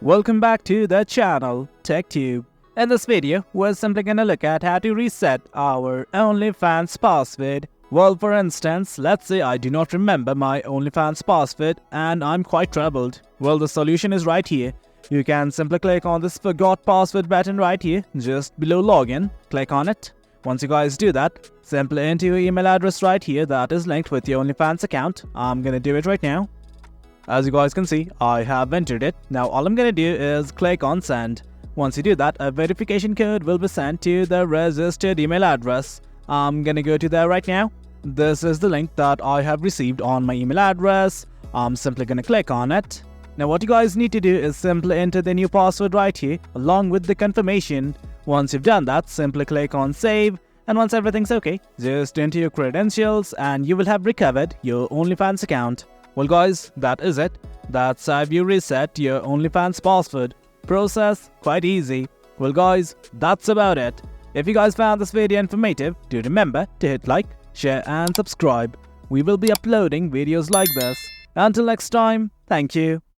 Welcome back to the channel TechTube. In this video, we're simply gonna look at how to reset our OnlyFans password. Well, for instance, let's say I do not remember my OnlyFans password and I'm quite troubled. Well, the solution is right here. You can simply click on this forgot password button right here, just below login. Click on it. Once you guys do that, simply enter your email address right here that is linked with your OnlyFans account. I'm gonna do it right now. As you guys can see, I have entered it. Now all I'm gonna do is click on send. Once you do that, a verification code will be sent to the registered email address. I'm gonna go to there right now. This is the link that I have received on my email address. I'm simply gonna click on it. Now what you guys need to do is simply enter the new password right here along with the confirmation. Once you've done that, simply click on save. And once everything's okay, just enter your credentials and you will have recovered your OnlyFans account. Well guys, that is it. That's how you reset your OnlyFans password. Process quite easy. Well guys, that's about it. If you guys found this video informative, do remember to hit like, share and subscribe. We will be uploading videos like this. Until next time, thank you.